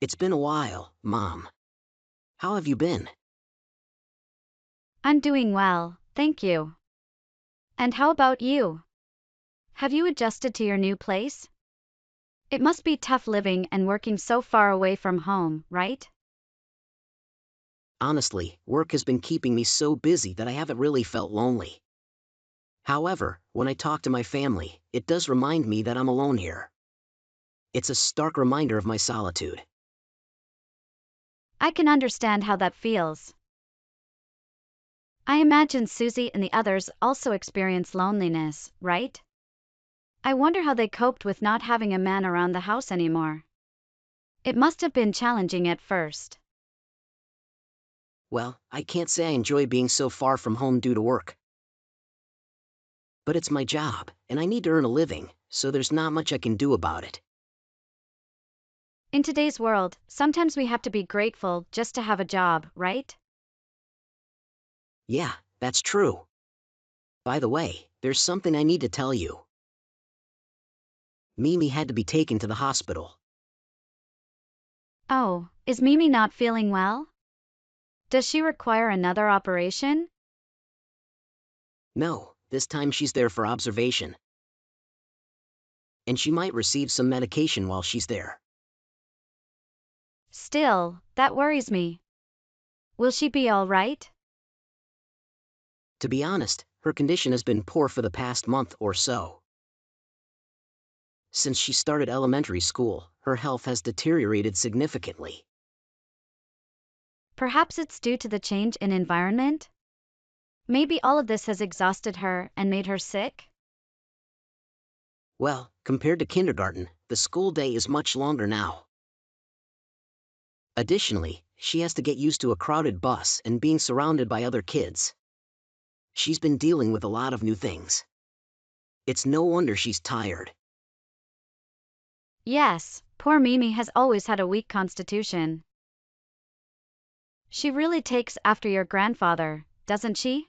It's been a while, Mom. How have you been? I'm doing well, thank you. And how about you? Have you adjusted to your new place? It must be tough living and working so far away from home, right? Honestly, work has been keeping me so busy that I haven't really felt lonely. However, when I talk to my family, it does remind me that I'm alone here. It's a stark reminder of my solitude. I can understand how that feels. I imagine Susie and the others also experience loneliness, right? I wonder how they coped with not having a man around the house anymore. It must have been challenging at first. Well, I can't say I enjoy being so far from home due to work. But it's my job, and I need to earn a living, so there's not much I can do about it. In today's world, sometimes we have to be grateful just to have a job, right? Yeah, that's true. By the way, there's something I need to tell you. Mimi had to be taken to the hospital. Oh, is Mimi not feeling well? Does she require another operation? No, this time she's there for observation. And she might receive some medication while she's there. Still, that worries me. Will she be all right? To be honest, her condition has been poor for the past month or so. Since she started elementary school, her health has deteriorated significantly. Perhaps it's due to the change in environment? Maybe all of this has exhausted her and made her sick? Well, compared to kindergarten, the school day is much longer now. Additionally, she has to get used to a crowded bus and being surrounded by other kids. She's been dealing with a lot of new things. It's no wonder she's tired. Yes, poor Mimi has always had a weak constitution. She really takes after your grandfather, doesn't she?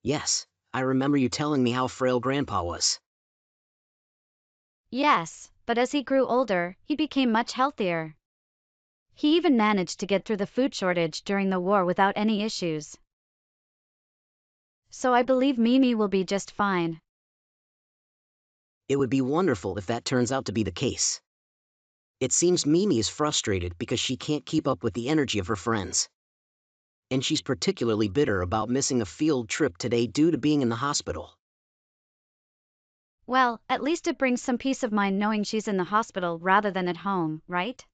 Yes, I remember you telling me how frail Grandpa was. Yes, but as he grew older, he became much healthier. He even managed to get through the food shortage during the war without any issues. So I believe Mimi will be just fine. It would be wonderful if that turns out to be the case. It seems Mimi is frustrated because she can't keep up with the energy of her friends. And she's particularly bitter about missing a field trip today due to being in the hospital. Well, at least it brings some peace of mind knowing she's in the hospital rather than at home, right?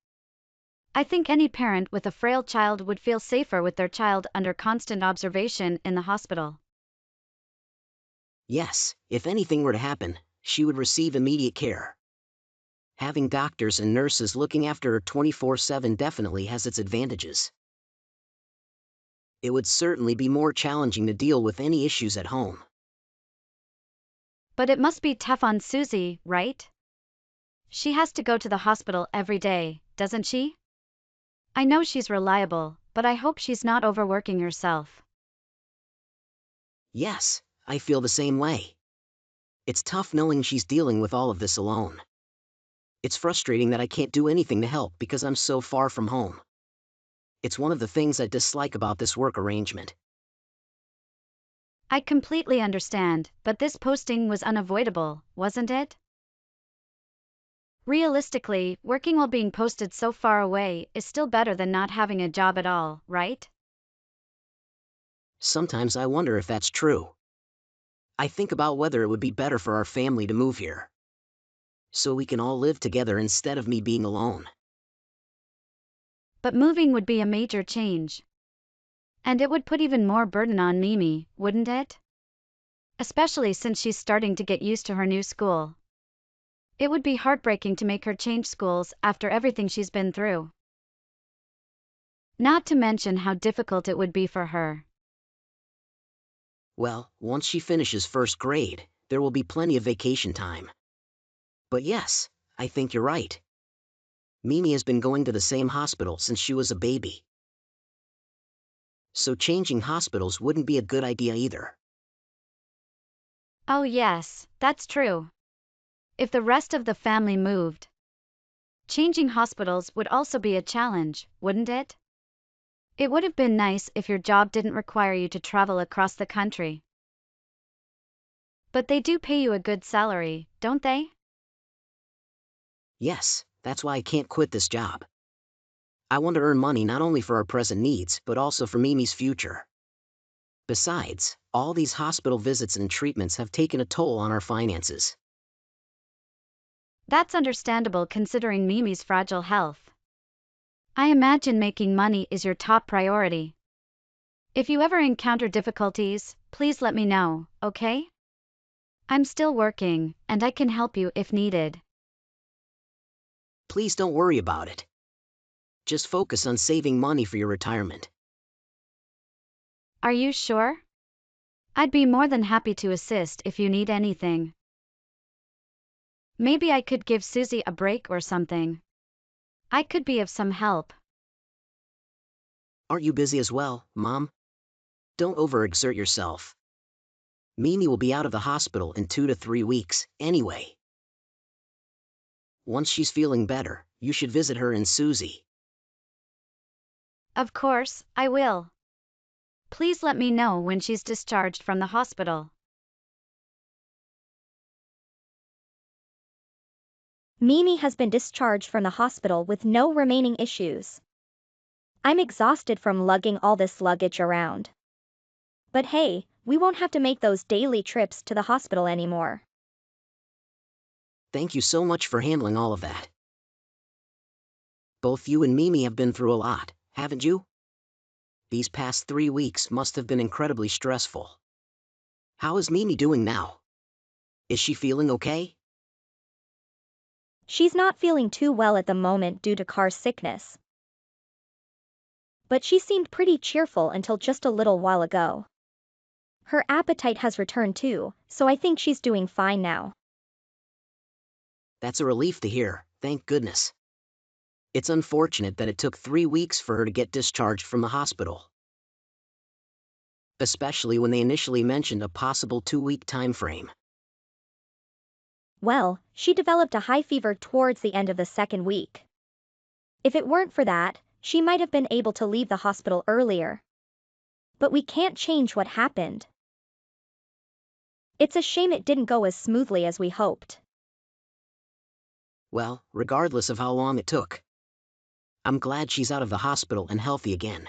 I think any parent with a frail child would feel safer with their child under constant observation in the hospital. Yes, if anything were to happen, she would receive immediate care. Having doctors and nurses looking after her 24/7 definitely has its advantages. It would certainly be more challenging to deal with any issues at home. But it must be tough on Susie, right? She has to go to the hospital every day, doesn't she? I know she's reliable, but I hope she's not overworking herself. Yes, I feel the same way. It's tough knowing she's dealing with all of this alone. It's frustrating that I can't do anything to help because I'm so far from home. It's one of the things I dislike about this work arrangement. I completely understand, but this posting was unavoidable, wasn't it? Realistically, working while being posted so far away is still better than not having a job at all, right? Sometimes I wonder if that's true. I think about whether it would be better for our family to move here, so we can all live together instead of me being alone. But moving would be a major change. And it would put even more burden on Mimi, wouldn't it? Especially since she's starting to get used to her new school. It would be heartbreaking to make her change schools after everything she's been through. Not to mention how difficult it would be for her. Well, once she finishes first grade, there will be plenty of vacation time. But yes, I think you're right. Mimi has been going to the same hospital since she was a baby. So changing hospitals wouldn't be a good idea either. Oh yes, that's true. If the rest of the family moved, Changing hospitals would also be a challenge, wouldn't it? It would have been nice if your job didn't require you to travel across the country. But they do pay you a good salary, don't they? Yes, that's why I can't quit this job. I want to earn money not only for our present needs, but also for Mimi's future. Besides, all these hospital visits and treatments have taken a toll on our finances. That's understandable considering Mimi's fragile health. I imagine making money is your top priority. If you ever encounter difficulties, please let me know, okay? I'm still working, and I can help you if needed. Please don't worry about it. Just focus on saving money for your retirement. Are you sure? I'd be more than happy to assist if you need anything. Maybe I could give Susie a break or something. I could be of some help. Aren't you busy as well, Mom? Don't overexert yourself. Mimi will be out of the hospital in 2 to 3 weeks, anyway. Once she's feeling better, you should visit her and Susie. Of course, I will. Please let me know when she's discharged from the hospital. Mimi has been discharged from the hospital with no remaining issues. I'm exhausted from lugging all this luggage around. But hey, we won't have to make those daily trips to the hospital anymore. Thank you so much for handling all of that. Both you and Mimi have been through a lot, haven't you? These past 3 weeks must have been incredibly stressful. How is Mimi doing now? Is she feeling okay? She's not feeling too well at the moment due to car sickness. But she seemed pretty cheerful until just a little while ago. Her appetite has returned too, so I think she's doing fine now. That's a relief to hear, thank goodness. It's unfortunate that it took 3 weeks for her to get discharged from the hospital. Especially when they initially mentioned a possible 2-week time frame. Well, she developed a high fever towards the end of the second week. If it weren't for that, she might have been able to leave the hospital earlier. But we can't change what happened. It's a shame it didn't go as smoothly as we hoped. Well, regardless of how long it took, I'm glad she's out of the hospital and healthy again.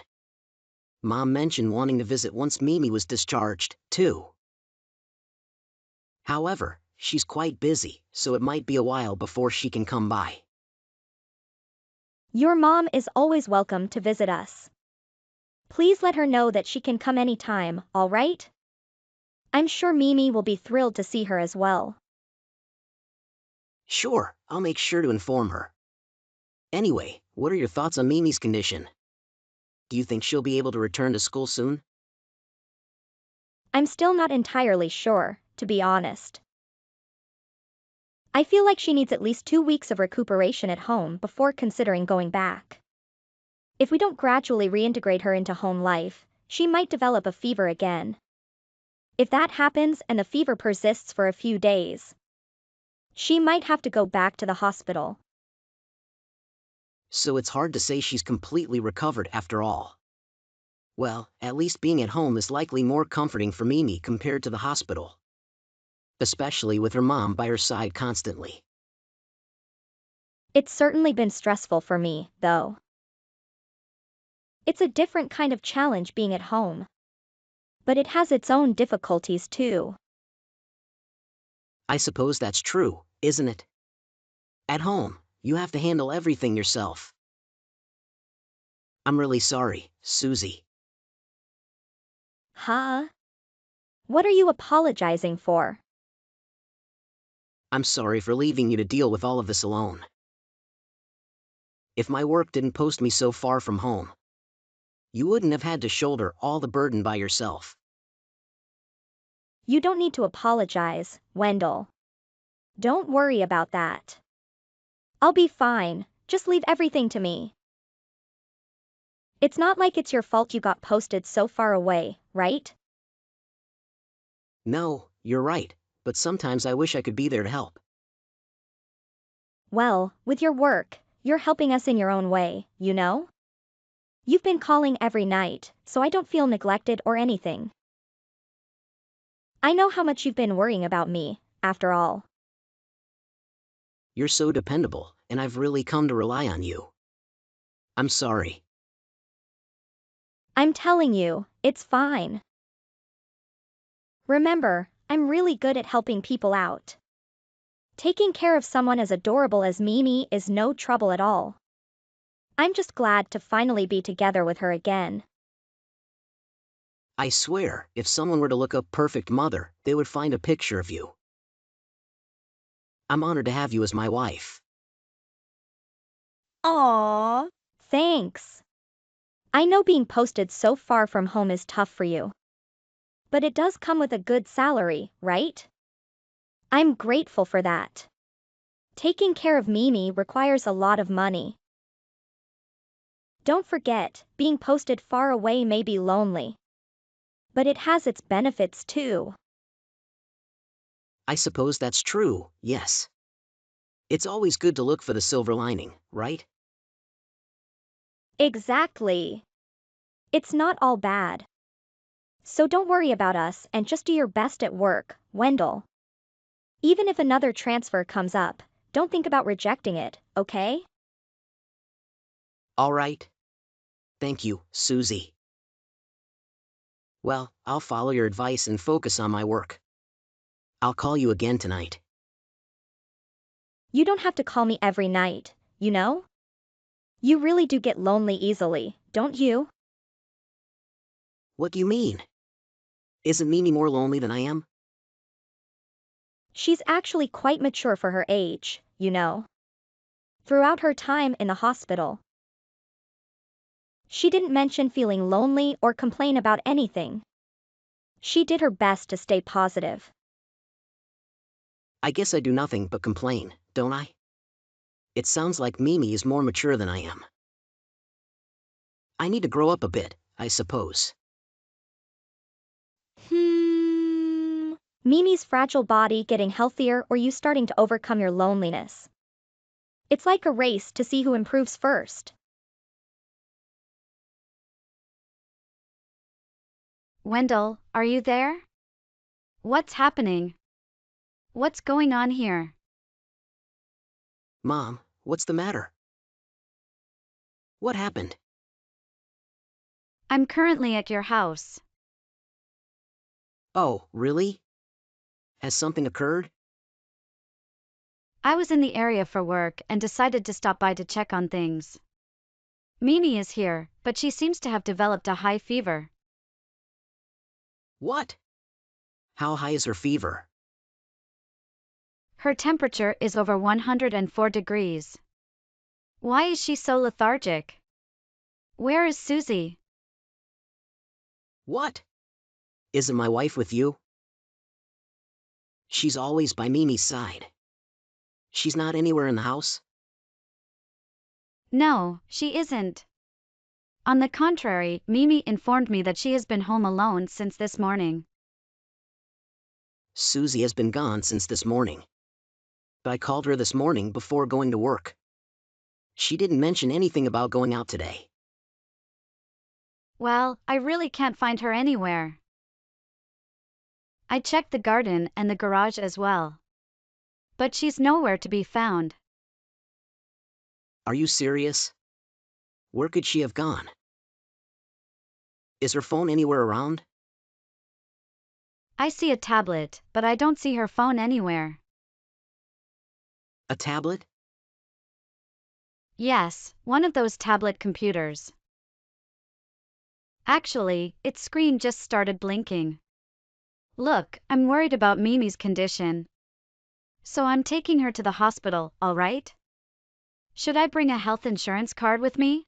Mom mentioned wanting to visit once Mimi was discharged, too. However, she's quite busy, so it might be a while before she can come by. Your mom is always welcome to visit us. Please let her know that she can come anytime, all right? I'm sure Mimi will be thrilled to see her as well. Sure, I'll make sure to inform her. Anyway, what are your thoughts on Mimi's condition? Do you think she'll be able to return to school soon? I'm still not entirely sure, to be honest. I feel like she needs at least 2 weeks of recuperation at home before considering going back. If we don't gradually reintegrate her into home life, she might develop a fever again. If that happens and the fever persists for a few days, she might have to go back to the hospital. So it's hard to say she's completely recovered after all. Well, at least being at home is likely more comforting for Mimi compared to the hospital. Especially with her mom by her side constantly. It's certainly been stressful for me, though. It's a different kind of challenge being at home. But it has its own difficulties too. I suppose that's true, isn't it? At home, you have to handle everything yourself. I'm really sorry, Susie. Huh? What are you apologizing for? I'm sorry for leaving you to deal with all of this alone. If my work didn't post me so far from home, you wouldn't have had to shoulder all the burden by yourself. You don't need to apologize, Wendell. Don't worry about that. I'll be fine, just leave everything to me. It's not like it's your fault you got posted so far away, right? No, you're right, but sometimes I wish I could be there to help. Well, with your work, You're helping us in your own way, you know? You've been calling every night, so I don't feel neglected or anything. I know how much you've been worrying about me, after all. You're so dependable, and I've really come to rely on you. I'm sorry. I'm telling you, it's fine. Remember, I'm really good at helping people out. Taking care of someone as adorable as Mimi is no trouble at all. I'm just glad to finally be together with her again. I swear, if someone were to look up perfect mother, they would find a picture of you. I'm honored to have you as my wife. Aww. Thanks. I know being posted so far from home is tough for you. But it does come with a good salary, right? I'm grateful for that. Taking care of Mimi requires a lot of money. Don't forget, being posted far away may be lonely. But it has its benefits too. I suppose that's true, yes. It's always good to look for the silver lining, right? Exactly. It's not all bad. So don't worry about us and just do your best at work, Wendell. Even if another transfer comes up, don't think about rejecting it, okay? All right. Thank you, Susie. Well, I'll follow your advice and focus on my work. I'll call you again tonight. You don't have to call me every night, you know? You really do get lonely easily, don't you? What do you mean? Isn't Mimi more lonely than I am? She's actually quite mature for her age, you know. Throughout her time in the hospital, she didn't mention feeling lonely or complain about anything. She did her best to stay positive. I guess I do nothing but complain, don't I? It sounds like Mimi is more mature than I am. I need to grow up a bit, I suppose. Mimi's fragile body getting healthier or you starting to overcome your loneliness. It's like a race to see who improves first. Wendell, are you there? What's happening? What's going on here? Mom, what's the matter? What happened? I'm currently at your house. Oh, really? Has something occurred? I was in the area for work and decided to stop by to check on things. Mimi is here, but she seems to have developed a high fever. What? How high is her fever? Her temperature is over 104 degrees. Why is she so lethargic? Where is Susie? What? Isn't my wife with you? She's always by Mimi's side. She's not anywhere in the house? No, she isn't. On the contrary, Mimi informed me that she has been home alone since this morning. Susie has been gone since this morning. I called her this morning before going to work. She didn't mention anything about going out today. Well, I really can't find her anywhere. I checked the garden and the garage as well. But she's nowhere to be found. Are you serious? Where could she have gone? Is her phone anywhere around? I see a tablet, but I don't see her phone anywhere. A tablet? Yes, one of those tablet computers. Actually, its screen just started blinking. Look, I'm worried about Mimi's condition. So I'm taking her to the hospital, all right? Should I bring a health insurance card with me?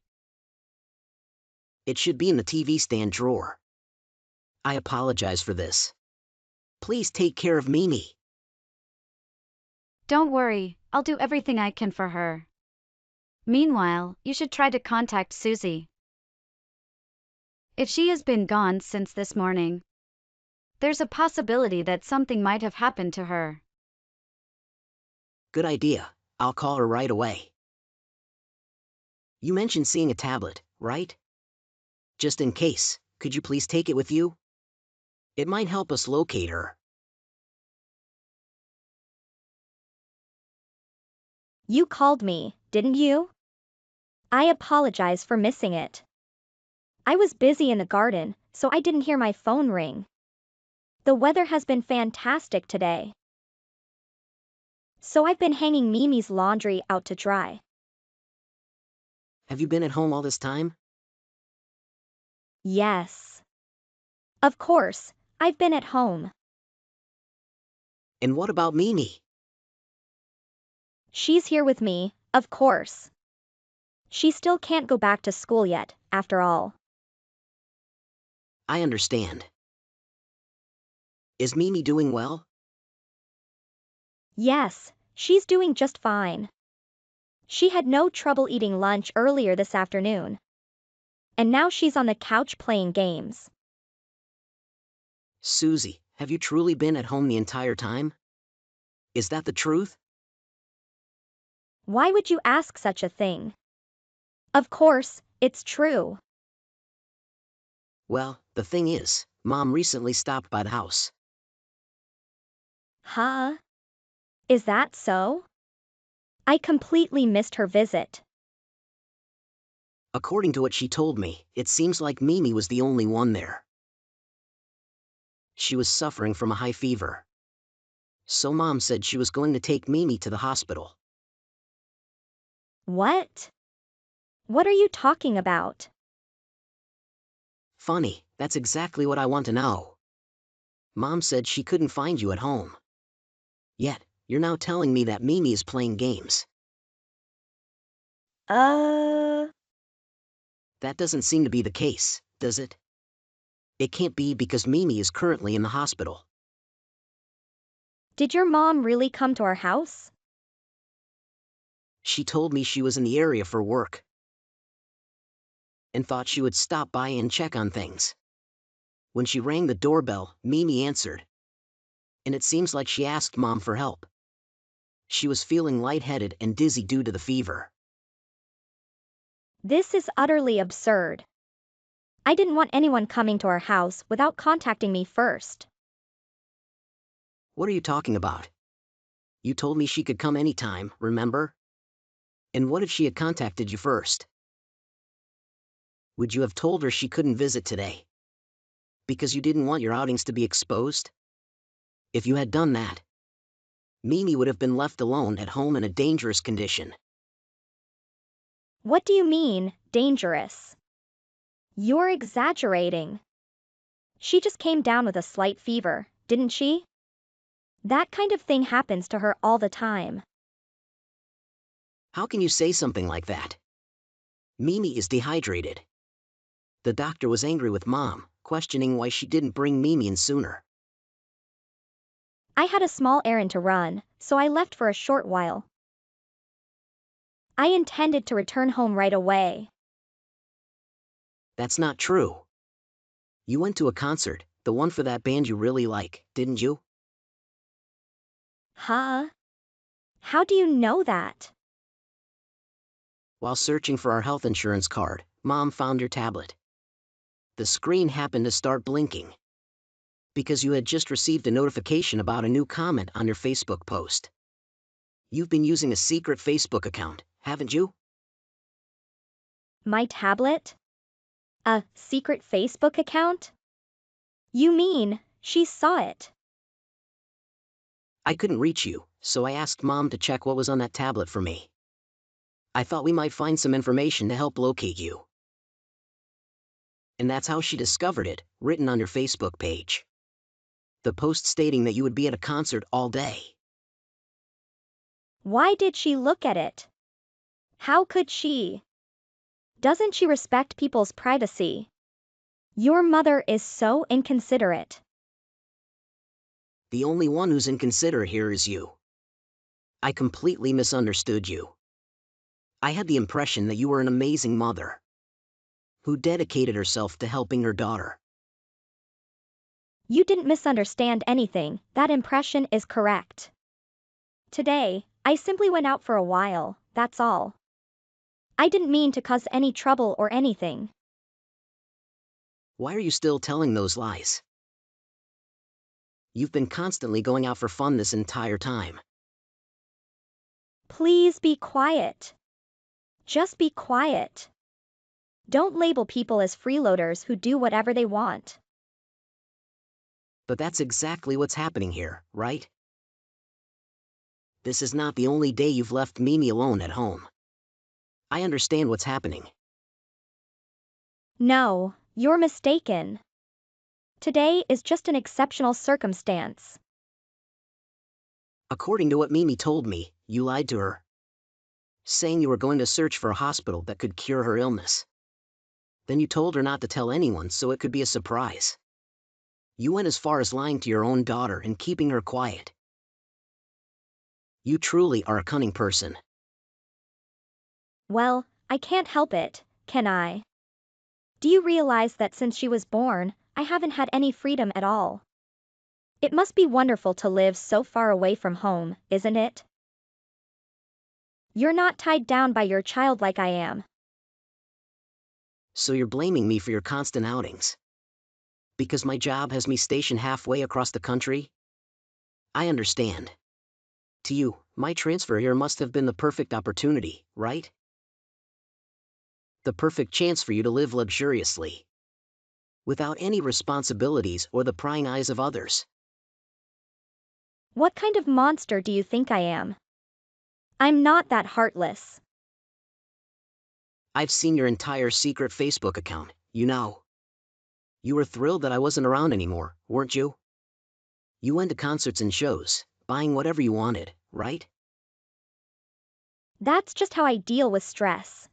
It should be in the TV stand drawer. I apologize for this. Please take care of Mimi. Don't worry, I'll do everything I can for her. Meanwhile, you should try to contact Susie. If she has been gone since this morning, there's a possibility that something might have happened to her. Good idea. I'll call her right away. You mentioned seeing a tablet, right? Just in case, could you please take it with you? It might help us locate her. You called me, didn't you? I apologize for missing it. I was busy in the garden, so I didn't hear my phone ring. The weather has been fantastic today. So I've been hanging Mimi's laundry out to dry. Have you been at home all this time? Yes. Of course, I've been at home. And what about Mimi? She's here with me, of course. She still can't go back to school yet, after all. I understand. Is Mimi doing well? Yes, she's doing just fine. She had no trouble eating lunch earlier this afternoon. And now she's on the couch playing games. Susie, have you truly been at home the entire time? Is that the truth? Why would you ask such a thing? Of course, it's true. Well, the thing is, Mom recently stopped by the house. Huh? Is that so? I completely missed her visit. According to what she told me, it seems like Mimi was the only one there. She was suffering from a high fever. So Mom said she was going to take Mimi to the hospital. What? What are you talking about? Funny, that's exactly what I want to know. Mom said she couldn't find you at home. Yet, you're now telling me that Mimi is playing games. Uh, That doesn't seem to be the case, does it? It can't be because Mimi is currently in the hospital. did your mom really come to our house? She told me she was in the area for work and thought she would stop by and check on things. When she rang the doorbell, Mimi answered. And it seems like she asked Mom for help. She was feeling lightheaded and dizzy due to the fever. This is utterly absurd. I didn't want anyone coming to our house without contacting me first. What are you talking about? You told me she could come anytime, remember? And what if she had contacted you first? Would you have told her she couldn't visit today? Because you didn't want your outings to be exposed? If you had done that, Mimi would have been left alone at home in a dangerous condition. What do you mean, dangerous? You're exaggerating. She just came down with a slight fever, didn't she? That kind of thing happens to her all the time. How can you say something like that? Mimi is dehydrated. The doctor was angry with Mom, questioning why she didn't bring Mimi in sooner. I had a small errand to run, so I left for a short while. I intended to return home right away. That's not true. You went to a concert, the one for that band you really like, didn't you? Huh? How do you know that? While searching for our health insurance card, Mom found your tablet. The screen happened to start blinking because you had just received a notification about a new comment on your Facebook post. You've been using a secret Facebook account, haven't you? My tablet? A secret Facebook account? You mean, she saw it? I couldn't reach you, so I asked Mom to check what was on that tablet for me. I thought we might find some information to help locate you. And that's how she discovered it, written on your Facebook page. The post stating that you would be at a concert all day. Why did she look at it? How could she? Doesn't she respect people's privacy? Your mother is so inconsiderate. The only one who's inconsiderate here is you. I completely misunderstood you. I had the impression that you were an amazing mother who dedicated herself to helping her daughter. You didn't misunderstand anything, that impression is correct. Today, I simply went out for a while, that's all. I didn't mean to cause any trouble or anything. Why are you still telling those lies? You've been constantly going out for fun this entire time. Please be quiet. Just be quiet. Don't label people as freeloaders who do whatever they want. But that's exactly what's happening here, right? This is not the only day you've left Mimi alone at home. I understand what's happening. No, you're mistaken. Today is just an exceptional circumstance. According to what Mimi told me, you lied to her, saying you were going to search for a hospital that could cure her illness. Then you told her not to tell anyone so it could be a surprise. You went as far as lying to your own daughter and keeping her quiet. You truly are a cunning person. Well, I can't help it, can I? Do you realize that since she was born, I haven't had any freedom at all? It must be wonderful to live so far away from home, isn't it? You're not tied down by your child like I am. So you're blaming me for your constant outings. Because my job has me stationed halfway across the country? I understand. To you, my transfer here must have been the perfect opportunity, right? The perfect chance for you to live luxuriously, without any responsibilities or the prying eyes of others. What kind of monster do you think I am? I'm not that heartless. I've seen your entire secret Facebook account, you know. You were thrilled that I wasn't around anymore, weren't you? You went to concerts and shows, buying whatever you wanted, right? That's just how I deal with stress.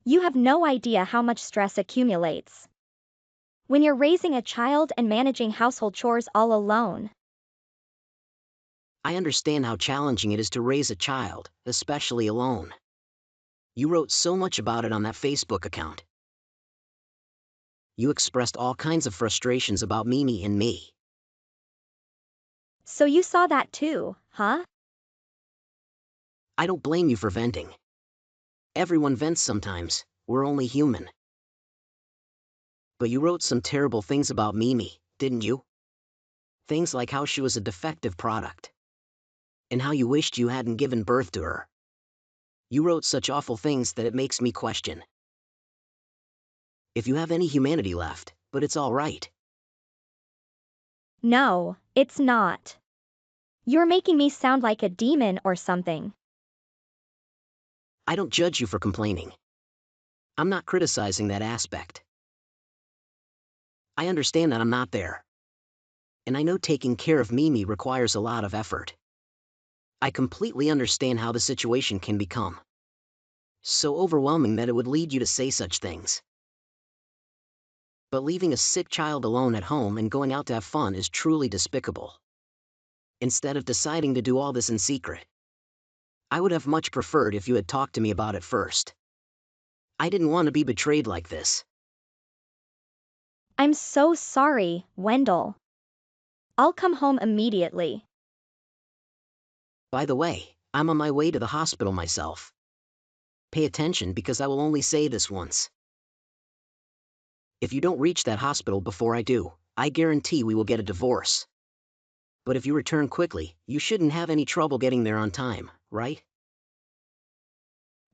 You have no idea how much stress accumulates when you're raising a child and managing household chores all alone. I understand how challenging it is to raise a child, especially alone. You wrote so much about it on that Facebook account. You expressed all kinds of frustrations about Mimi and me. So you saw that too, huh? I don't blame you for venting. Everyone vents sometimes, we're only human. But you wrote some terrible things about Mimi, didn't you? Things like how she was a defective product. And how you wished you hadn't given birth to her. You wrote such awful things that it makes me question if you have any humanity left, but it's all right. No, it's not. You're making me sound like a demon or something. I don't judge you for complaining. I'm not criticizing that aspect. I understand that I'm not there. And I know taking care of Mimi requires a lot of effort. I completely understand how the situation can become so overwhelming that it would lead you to say such things. But leaving a sick child alone at home and going out to have fun is truly despicable. Instead of deciding to do all this in secret, I would have much preferred if you had talked to me about it first. I didn't want to be betrayed like this. I'm so sorry, Wendell. I'll come home immediately. By the way, I'm on my way to the hospital myself. Pay attention because I will only say this once. If you don't reach that hospital before I do, I guarantee we will get a divorce. But if you return quickly, you shouldn't have any trouble getting there on time, right?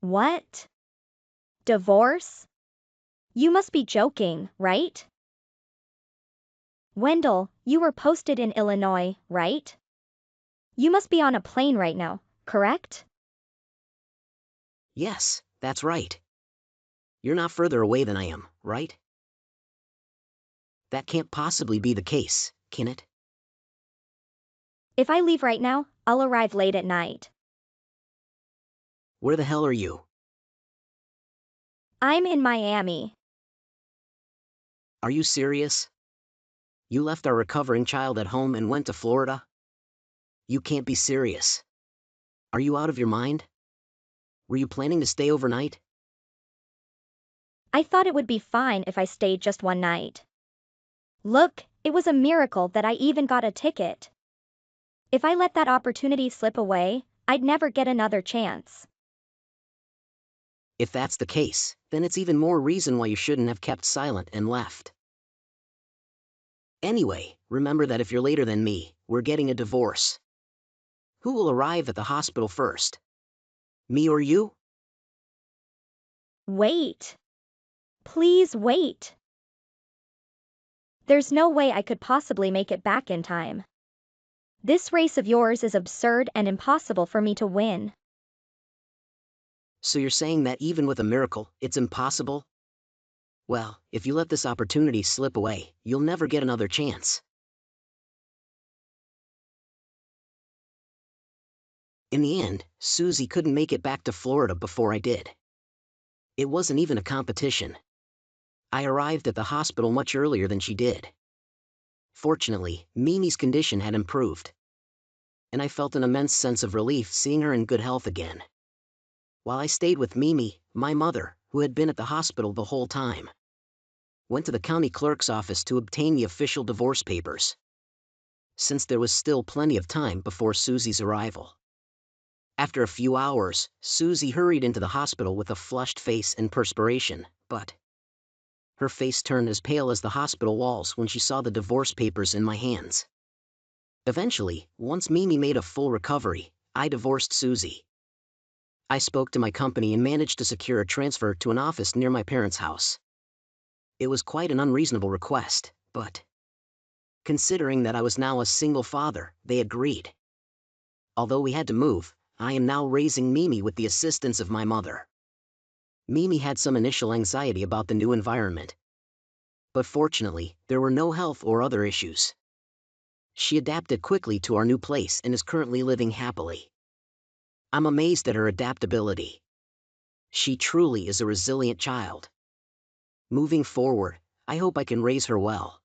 What? Divorce? You must be joking, right? Wendell, you were posted in Illinois, right? You must be on a plane right now, correct? Yes, that's right. You're not further away than I am, right? That can't possibly be the case, can it? If I leave right now, I'll arrive late at night. Where the hell are you? I'm in Miami. Are you serious? You left our recovering child at home and went to Florida? You can't be serious. Are you out of your mind? Were you planning to stay overnight? I thought it would be fine if I stayed just one night. Look, it was a miracle that I even got a ticket. If I let that opportunity slip away, I'd never get another chance. If that's the case, then it's even more reason why you shouldn't have kept silent and left. Anyway, remember that if you're later than me, we're getting a divorce. Who will arrive at the hospital first? Me or you? Wait. Please wait. There's no way I could possibly make it back in time. This race of yours is absurd and impossible for me to win. So you're saying that even with a miracle, it's impossible? Well, if you let this opportunity slip away, you'll never get another chance. In the end, Susie couldn't make it back to Florida before I did. It wasn't even a competition. I arrived at the hospital much earlier than she did. Fortunately, Mimi's condition had improved, and I felt an immense sense of relief seeing her in good health again. While I stayed with Mimi, my mother, who had been at the hospital the whole time, went to the county clerk's office to obtain the official divorce papers, since there was still plenty of time before Susie's arrival. After a few hours, Susie hurried into the hospital with a flushed face and perspiration, but her face turned as pale as the hospital walls when she saw the divorce papers in my hands. Eventually, once Mimi made a full recovery, I divorced Susie. I spoke to my company and managed to secure a transfer to an office near my parents' house. It was quite an unreasonable request, but considering that I was now a single father, they agreed. Although we had to move, I am now raising Mimi with the assistance of my mother. Mimi had some initial anxiety about the new environment, but fortunately, there were no health or other issues. She adapted quickly to our new place and is currently living happily. I'm amazed at her adaptability. She truly is a resilient child. Moving forward, I hope I can raise her well.